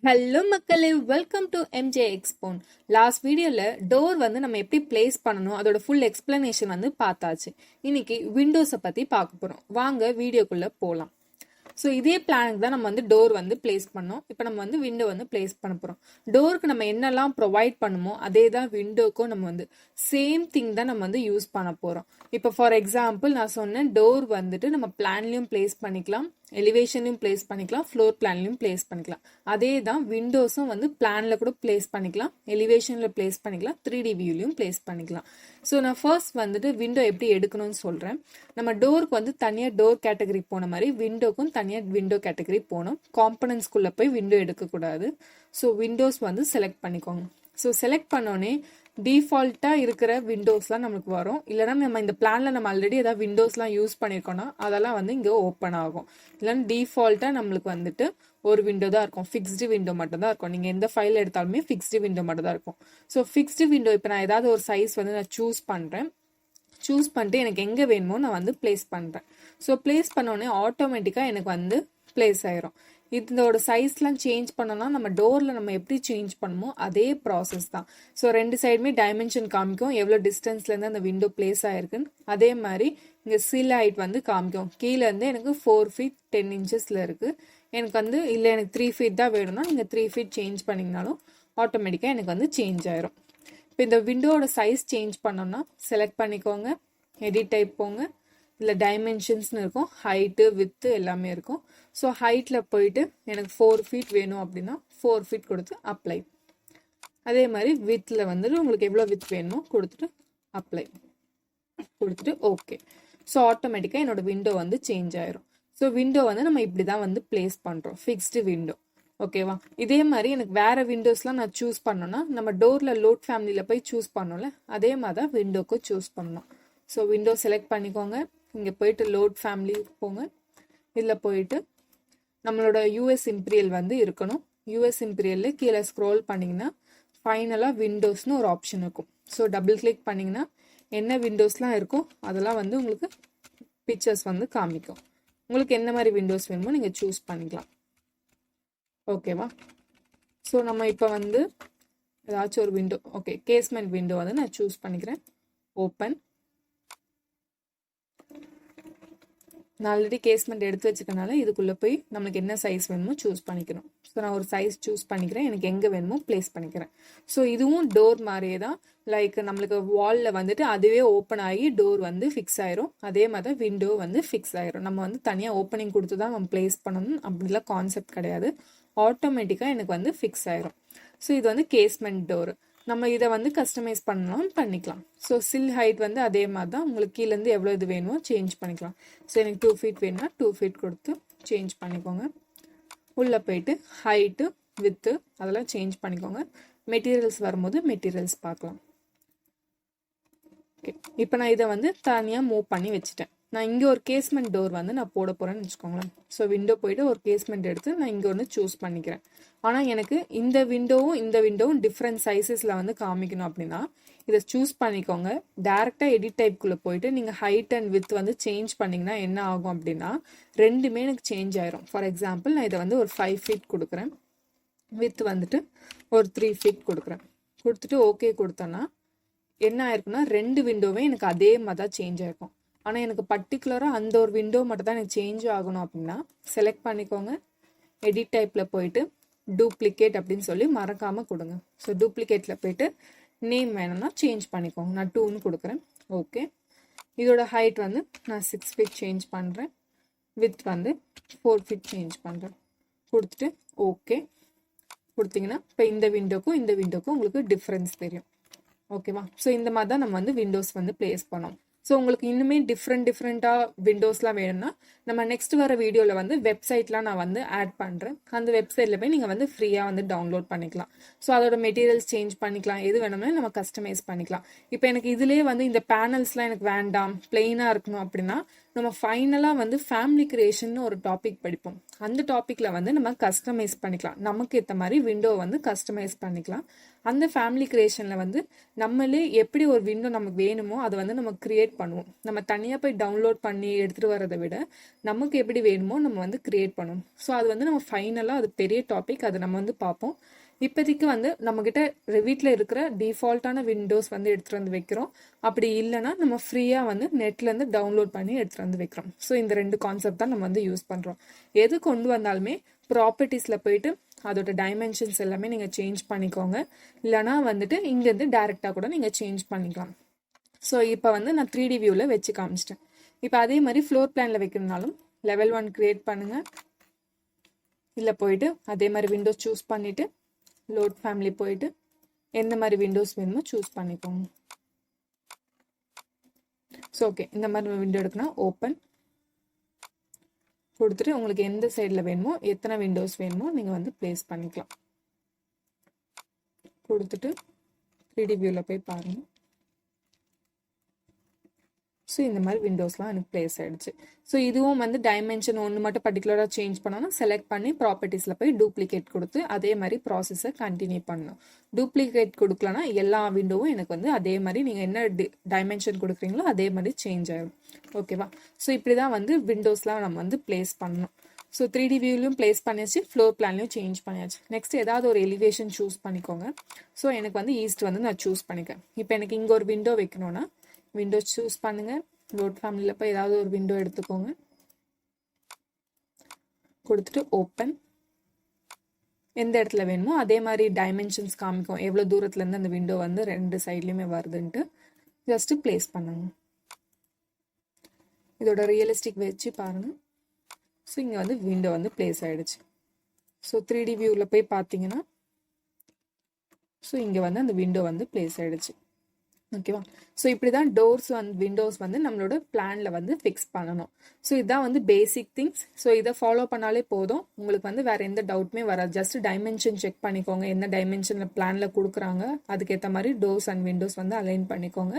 Hello மக்களே, welcome to mjexpounds. Last வீடியோல door வந்து நம்ம எப்படி பிளேஸ் பண்ணணும் அதோட ஃபுல் எக்ஸ்பிளனேஷன் வந்து பார்த்தாச்சு. இன்னைக்கு விண்டோஸை பத்தி பார்க்க போறோம். வாங்க வீடியோக்குள்ள போலாம். ஸோ இதே பிளானுக்கு தான் நம்ம வந்து டோர் வந்து பிளேஸ் பண்ணோம். இப்போ நம்ம வந்து விண்டோ வந்து பிளேஸ் பண்ண போகிறோம். டோருக்கு நம்ம என்னெல்லாம் ப்ரொவைட் பண்ணுமோ அதே தான் விண்டோக்கும் நம்ம வந்து சேம் திங் தான் நம்ம வந்து யூஸ் பண்ண போகிறோம். இப்போ ஃபார் எக்ஸாம்பிள் நான் சொன்னேன், டோர் வந்துட்டு நம்ம பிளான்லையும் பிளேஸ் பண்ணிக்கலாம், எலிவேஷன்லையும் பிளேஸ் பண்ணிக்கலாம், ஃப்ளோர் பிளான்லையும் பிளேஸ் பண்ணிக்கலாம். அதே தான் விண்டோஸும் வந்து பிளான்ல கூட பிளேஸ் பண்ணிக்கலாம், எலிவேஷன்ல பிளேஸ் பண்ணிக்கலாம், 3D வியூலையும் பிளேஸ் பண்ணிக்கலாம். ஸோ நான் ஃபர்ஸ்ட் வந்துட்டு விண்டோ எப்படி எடுக்கணும்னு சொல்கிறேன். நம்ம டோருக்கு வந்து தனியாக டோர் கேட்டகரி போன மாதிரி விண்டோக்கும் தனியாக விண்டோ கேட்டகரி போகணும். காம்பனன்ட்ஸ்குள்ளே போய் விண்டோ எடுக்கக்கூடாது. ஸோ விண்டோஸ் வந்து செலக்ட் பண்ணிக்கோங்க. ஸோ செலக்ட் பண்ணோன்னே டிஃபால்ட்டாக இருக்கிற விண்டோஸ்லாம் நம்மளுக்கு வரும். இல்லைனா நம்ம இந்த பிளானில் நம்ம ஆல்ரெடி ஏதாவது விண்டோஸ்லாம் யூஸ் பண்ணியிருக்கோம்னா அதெல்லாம் வந்து இங்கே ஓப்பன் ஆகும். இல்லைன்னா டிஃபால்ட்டாக நம்மளுக்கு வந்துட்டு ஒரு விண்டோ தான் இருக்கும், ஃபிக்ஸ்டு விண்டோ மட்டும் தான் இருக்கும். நீங்கள் எந்த ஃபைல் எடுத்தாலுமே ஃபிக்ஸ்டு விண்டோ மட்டும் தான் இருக்கும். ஸோ ஃபிக்ஸ்டு விண்டோ இப்போ நான் ஏதாவது ஒரு சைஸ் வந்து நான் சூஸ் பண்ணுறேன். சூஸ் பண்ணிட்டு எனக்கு எங்கே வேணுமோ நான் வந்து பிளேஸ் பண்ணுறேன். ஸோ பிளேஸ் பண்ணோடனே ஆட்டோமேட்டிக்காக எனக்கு வந்து பிளேஸ் ஆயிரும். இதோட சைஸ்லாம் சேஞ்ச் பண்ணோம்னா நம்ம டோரில் நம்ம எப்படி சேஞ்ச் பண்ணுமோ அதே ப்ராசஸ் தான். ஸோ ரெண்டு சைடுமே டைமென்ஷன் காமிக்கும், எவ்வளோ டிஸ்டன்ஸ்லேருந்து அந்த விண்டோ பிளேஸ் ஆயிருக்குன்னு. அதே மாதிரி இங்கே சில் ஹைட் வந்து காமிக்கும். கீழேருந்து எனக்கு 4 feet 10 inches இருக்குது. எனக்கு வந்து இல்லை எனக்கு 3 feet தான் வேணும்னா நீங்கள் 3 feet சேஞ்ச் பண்ணிங்கனாலும் ஆட்டோமேட்டிக்காக எனக்கு வந்து சேஞ்ச் ஆயிரும். இப்போ இந்த விண்டோவோட சைஸ் சேஞ்ச் பண்ணோம்னா செலக்ட் பண்ணிக்கோங்க, எடிட் டைப் போங்க, இல்லை டைமென்ஷன்ஸ்னு இருக்கும், ஹைட்டு வித்து எல்லாமே இருக்கும். ஸோ ஹைட்டில் போயிட்டு எனக்கு 4 feet வேணும் அப்படின்னா 4 feet கொடுத்து அப்ளை. அதே மாதிரி வித்தில் வந்துட்டு உங்களுக்கு எவ்வளோ வித் வேணுமோ கொடுத்துட்டு அப்ளை கொடுத்துட்டு ஓகே. ஸோ ஆட்டோமேட்டிக்காக என்னோட விண்டோ வந்து சேஞ்ச் ஆயிரும். ஸோ விண்டோ வந்து நம்ம இப்படி தான் வந்து பிளேஸ் பண்ணுறோம், ஃபிக்ஸ்டு விண்டோ. ஓகேவா? இதே மாதிரி எனக்கு வேற விண்டோஸ்லாம் நான் சூஸ் பண்ணோன்னா நம்ம டோரில் லோட் ஃபேமிலியில் போய் சூஸ் பண்ணோம்ல அதே மாதிரி தான் விண்டோக்கும் சூஸ் பண்ணணும். ஸோ விண்டோ செலக்ட் பண்ணிக்கோங்க, இங்கே போயிட்டு லோட் ஃபேமிலி போங்க. இதில் போயிட்டு நம்மளோட யூஎஸ் இம்பீரியல் வந்து இருக்கணும். யூஎஸ் இம்பீரியல்ல கீழே ஸ்க்ரோல் பண்ணிங்கன்னா ஃபைனலாக விண்டோஸ்னு ஒரு ஆப்ஷன் இருக்கும். ஸோ டபுள் கிளிக் பண்ணிங்கன்னா என்ன விண்டோஸ்லாம் இருக்கும் அதெல்லாம் வந்து உங்களுக்கு பிக்சர்ஸ் வந்து காமிக்கும். உங்களுக்கு என்ன மாதிரி விண்டோஸ் வேணுமோ நீங்கள் சூஸ் பண்ணிக்கலாம். ஓகேவா? ஸோ நம்ம இப்போ வந்து ஏதாச்சும் ஒரு விண்டோ, ஓகே கேஸ்மெண்ட் விண்டோ வந்து நான் சூஸ் பண்ணிக்கிறேன். ஓப்பன். நான் ஆல்ரெடி கேஸ்மெண்ட் எடுத்து வச்சுக்கனால இதுக்குள்ளே போய் நம்மளுக்கு என்ன சைஸ் வேணுமோ சூஸ் பண்ணிக்கணும். ஸோ நான் ஒரு சைஸ் சூஸ் பண்ணிக்கிறேன், எனக்கு எங்கே வேணுமோ பிளேஸ் பண்ணிக்கிறேன். ஸோ இதுவும் டோர் மாதிரியே தான், லைக் நம்மளுக்கு வாலில் வந்துட்டு அதுவே ஓப்பன் ஆகி டோர் வந்து ஃபிக்ஸ் ஆயிரும். அதே மாதிரி தான் விண்டோ வந்து ஃபிக்ஸ் ஆயிரும். நம்ம வந்து தனியாக ஓப்பனிங் கொடுத்து தான் நம்ம பிளேஸ் பண்ணணும் அப்படிலாம் கான்செப்ட் கிடையாது. ஆட்டோமேட்டிக்காக எனக்கு வந்து ஃபிக்ஸ் ஆயிரும். ஸோ இது வந்து கேஸ்மெண்ட் டோர். நம்ம இதை வந்து கஸ்டமைஸ் பண்ணலாம் பண்ணிக்கலாம். ஸோ சில் ஹைட் வந்து அதே மாதிரி தான், உங்களுக்கு கீழேருந்து எவ்வளோ இது வேணுமோ சேஞ்ச் பண்ணிக்கலாம். ஸோ எனக்கு 2 feet வேணும்னா 2 feet கொடுத்து சேஞ்ச் பண்ணிக்கோங்க. உள்ளே போயிட்டு ஹைட்டு வித்து அதெல்லாம் சேஞ்ச் பண்ணிக்கோங்க. மெட்டீரியல்ஸ் வரும்போது மெட்டீரியல்ஸ் பார்க்கலாம். ஓகே, இப்போ நான் இதை வந்து தனியாக மூவ் பண்ணி வச்சுட்டேன். நான் இங்கே ஒரு கேஸ்மெண்ட் டோர் வந்து நான் போட போகிறேன்னு வச்சுக்கோங்களேன். ஸோ விண்டோ போயிட்டு ஒரு கேஸ்மெண்ட் எடுத்து நான் இங்கே ஒன்று சூஸ் பண்ணிக்கிறேன். ஆனால் எனக்கு இந்த விண்டோவும் டிஃப்ரெண்ட் சைஸஸில் வந்து காமிக்கணும் அப்படின்னா இதை சூஸ் பண்ணிக்கோங்க. டேரெக்டாக எடிட் டைப்குள்ளே போயிட்டு நீங்கள் ஹைட் அண்ட் வித் வந்து சேஞ்ச் பண்ணிங்கன்னா என்ன ஆகும் அப்படின்னா ரெண்டுமே எனக்கு சேஞ்ச் ஆயிரும். ஃபார் எக்ஸாம்பிள் நான் இதை வந்து ஒரு 5 feet கொடுக்குறேன், வித் வந்துட்டு ஒரு 3 feet கொடுக்குறேன். கொடுத்துட்டு ஓகே கொடுத்தேன்னா என்ன ஆயிருக்குன்னா ரெண்டு விண்டோவே எனக்கு அதே மாதிரி தான் சேஞ்ச் ஆயிருக்கும். ஆனால் எனக்கு பர்டிகுலராக அந்த ஒரு விண்டோ மட்டும் தான் எனக்கு சேஞ்ச் ஆகணும் அப்படின்னா செலக்ட் பண்ணிக்கோங்க, எடிட் டைப்பில் போயிட்டு டூப்ளிகேட் அப்படின்னு சொல்லி மறக்காமல் கொடுங்க. ஸோ டூப்ளிகேட்டில் போயிட்டு நேம் வேணும்னா சேஞ்ச் பண்ணிக்கோங்க. நான் 2ன்னு கொடுக்குறேன். ஓகே, இதோட ஹைட் வந்து நான் 6 feet சேஞ்ச் பண்ணுறேன், வித் வந்து 4 feet சேஞ்ச் பண்ணுறேன். கொடுத்துட்டு ஓகே கொடுத்தீங்கன்னா இப்போ இந்த விண்டோக்கும் உங்களுக்கு டிஃப்ரென்ஸ் தெரியும். ஓகேவா? ஸோ இந்த மாதிரி தான் நம்ம வந்து விண்டோஸ் வந்து பிளேஸ் பண்ணோம். ஸோ உங்களுக்கு இன்னுமே டிஃப்ரெண்ட்டாக விண்டோஸ்லாம் வேணும்னா நம்ம நெக்ஸ்ட் வர வீடியோவில் வந்து வெப்சைட்லாம் நான் வந்து ஆட் பண்ணுறேன். அந்த வெப்சைட்டில் போய் நீங்கள் வந்து ஃப்ரீயாக வந்து டவுன்லோட் பண்ணிக்கலாம். ஸோ அதோட மெட்டீரியல்ஸ் சேஞ்ச் பண்ணிக்கலாம், எது வேணும்னா நம்ம கஸ்டமைஸ் பண்ணிக்கலாம். இப்போ எனக்கு இதிலே வந்து இந்த பேனல்ஸ்லாம் எனக்கு வேண்டாம், பிளெயினாக இருக்கணும் அப்படின்னா நம்ம ஃபைனலாக வந்து ஃபேமிலி கிரியேஷன் ஒரு டாபிக் படிப்போம். அந்த டாப்பிக்கில் வந்து நம்ம கஸ்டமைஸ் பண்ணிக்கலாம், நமக்கு ஏற்ற மாதிரி விண்டோ வந்து கஸ்டமைஸ் பண்ணிக்கலாம். அந்த ஃபேமிலி கிரியேஷனில் வந்து நம்மளே எப்படி ஒரு விண்டோ நமக்கு வேணுமோ அதை வந்து நம்ம கிரியேட் பண்ணுவோம். நம்ம தனியாக போய் டவுன்லோட் பண்ணி எடுத்துகிட்டு வரதை விட நமக்கு எப்படி வேணுமோ நம்ம வந்து கிரியேட் பண்ணுவோம். ஸோ அது வந்து நம்ம ஃபைனலாக அது பெரிய டாபிக், அதை நம்ம வந்து பார்ப்போம். இப்போதைக்கு வந்து நம்மக்கிட்ட ரெவிட்டில் இருக்கிற டிஃபால்ட்டான விண்டோஸ் வந்து எடுத்துகிட்டு வந்து வைக்கிறோம். அப்படி இல்லைன்னா நம்ம ஃப்ரீயாக வந்து நெட்லேருந்து டவுன்லோட் பண்ணி எடுத்துகிட்டு வந்து வைக்கிறோம். ஸோ இந்த 2 கான்செப்ட் தான் நம்ம வந்து யூஸ் பண்ணுறோம். எது கொண்டு வந்தாலுமே ப்ராப்பர்ட்டிஸில் போயிட்டு அதோட டைமென்ஷன்ஸ் எல்லாமே நீங்கள் சேஞ்ச் பண்ணிக்கோங்க. இல்லைனா வந்துட்டு இங்கேருந்து டேரெக்டாக கூட நீங்கள் சேஞ்ச் பண்ணிக்கலாம். ஸோ இப்போ வந்து நான் 3D வியூவில் வச்சு காமிச்சிட்டேன். இப்போ அதே மாதிரி ஃப்ளோர் பிளானில் வைக்கிறதுனாலும் லெவல் 1 கிரியேட் பண்ணுங்கள். இல்லை போயிட்டு அதே மாதிரி விண்டோஸ் சூஸ் பண்ணிவிட்டு லோட் ஃபேமிலி போயிட்டு எந்த மாதிரி விண்டோஸ் வேணுமோ சூஸ் பண்ணிக்கோங்க. ஸோ ஓகே, இந்த மாதிரி விண்டோ எடுக்கணும். ஓப்பன் கொடுத்துட்டு உங்களுக்கு எந்த சைடில் வேணுமோ எத்தனை விண்டோஸ் வேணுமோ நீங்கள் வந்து பிளேஸ் பண்ணிக்கலாம். கொடுத்துட்டு 3D வியூவில் போய் பாருங்கள். ஸோ இந்த மாதிரி விண்டோஸ்லாம் எனக்கு பிளேஸ் ஆகிடுச்சு. ஸோ இதுவும் வந்து டைமென்ஷன் ஒன்று மட்டும் பர்டிகுலராக சேஞ்ச் பண்ணணும். செலக்ட் பண்ணி ப்ராப்பர்ட்டிஸில் போய் டூப்ளிகேட் கொடுத்து அதே மாதிரி ப்ராசஸை கண்டினியூ பண்ணணும். டூப்ளிகேட் கொடுக்கலன்னா எல்லா விண்டோவும் எனக்கு வந்து அதே மாதிரி நீங்கள் என்ன டைமென்ஷன் கொடுக்குறீங்களோ அதே மாதிரி சேஞ்ச் ஆகிடும். ஓகேவா? ஸோ இப்படி தான் வந்து விண்டோஸ்லாம் நம்ம வந்து பிளேஸ் பண்ணணும். ஸோ 3D வியூலையும் பிளேஸ் பண்ணியாச்சு, ஃப்ளோர் பிளான்லையும் சேஞ்ச் பண்ணியாச்சு. நெக்ஸ்ட் ஏதாவது ஒரு எலிவேஷன் சூஸ் பண்ணிக்கோங்க. ஸோ எனக்கு வந்து ஈஸ்ட் வந்து நான் சூஸ் பண்ணிக்கேன். இப்போ எனக்கு இங்கே ஒரு விண்டோ வைக்கணும்னா விண்டோ சூஸ் பண்ணுங்க. லோட் ஃபேமிலியில் போய் ஏதாவது ஒரு விண்டோ எடுத்துக்கோங்க. கொடுத்துட்டு ஓப்பன். எந்த இடத்துல வேணுமோ அதே மாதிரி டைமென்ஷன்ஸ் காமிக்கும், எவ்வளோ தூரத்துலேருந்து அந்த விண்டோ வந்து 2 சைட்லையுமே வருதுன்ட்டு. ஜஸ்ட்டு பிளேஸ் பண்ணுங்க. இதோட ரியலிஸ்டிக் வச்சு பாருங்க. ஸோ இங்கே வந்து விண்டோ வந்து பிளேஸ் ஆகிடுச்சு. ஸோ 3D வியூவில் போய் பார்த்தீங்கன்னா ஸோ இங்கே வந்து அந்த விண்டோ வந்து பிளேஸ் ஆகிடுச்சு. ஓகேவா? ஸோ இப்படி தான் டோர்ஸ் அண்ட் விண்டோஸ் வந்து நம்மளோட பிளானில் வந்து ஃபிக்ஸ் பண்ணணும். ஸோ இதுதான் வந்து பேசிக் திங்ஸ். ஸோ இதை ஃபாலோ பண்ணாலே போதும், உங்களுக்கு வந்து வேறு எந்த டவுட்டுமே வராது. ஜஸ்ட் டைமென்ஷன் செக் பண்ணிக்கோங்க, என்ன டைமென்ஷனில் பிளானில் கொடுக்குறாங்க அதுக்கேற்ற மாதிரி டோர்ஸ் அண்ட் விண்டோஸ் வந்து அலைன் பண்ணிக்கோங்க.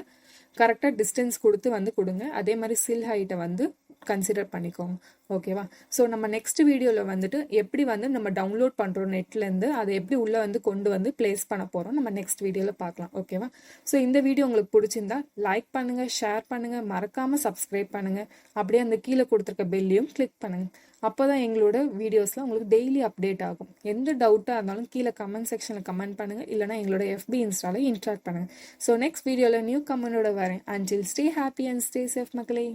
கரெக்டாக டிஸ்டன்ஸ் கொடுத்து வந்து கொடுங்க. அதே மாதிரி சில் ஹைட்டை வந்து கன்சிடர் பண்ணிக்கோங்க. ஓகேவா? ஸோ நம்ம நெக்ஸ்ட் வீடியோவில் வந்துட்டு எப்படி வந்து நம்ம டவுன்லோட் பண்ணுறோம் நெட்லேருந்து அதை எப்படி உள்ளே வந்து கொண்டு வந்து பிளேஸ் பண்ண போகிறோம் நம்ம நெக்ஸ்ட் வீடியோவில் பார்க்கலாம். ஓகேவா? ஸோ இந்த வீடியோ உங்களுக்கு பிடிச்சிருந்தா லைக் பண்ணுங்கள், ஷேர் பண்ணுங்கள், மறக்காமல் சப்ஸ்கிரைப் பண்ணுங்கள். அப்படியே அந்த கீழே கொடுத்துருக்க பெல்லையும் கிளிக் பண்ணுங்கள். அப்போ தான் எங்களோட வீடியோஸில் உங்களுக்கு டெய்லி அப்டேட் ஆகும். எந்த டவுட்டாக இருந்தாலும் கீழே கமெண்ட் செக்ஷனில் கமெண்ட் பண்ணுங்கள். இல்லைனா எங்களோட FB இன்ஸ்டாவில் இன்ட்ராக்ட் பண்ணுங்கள். ஸோ நெக்ஸ்ட் வீடியோவில் நியூ கமெண்டோட வரேன். Until stay happy and stay safe மக்களே.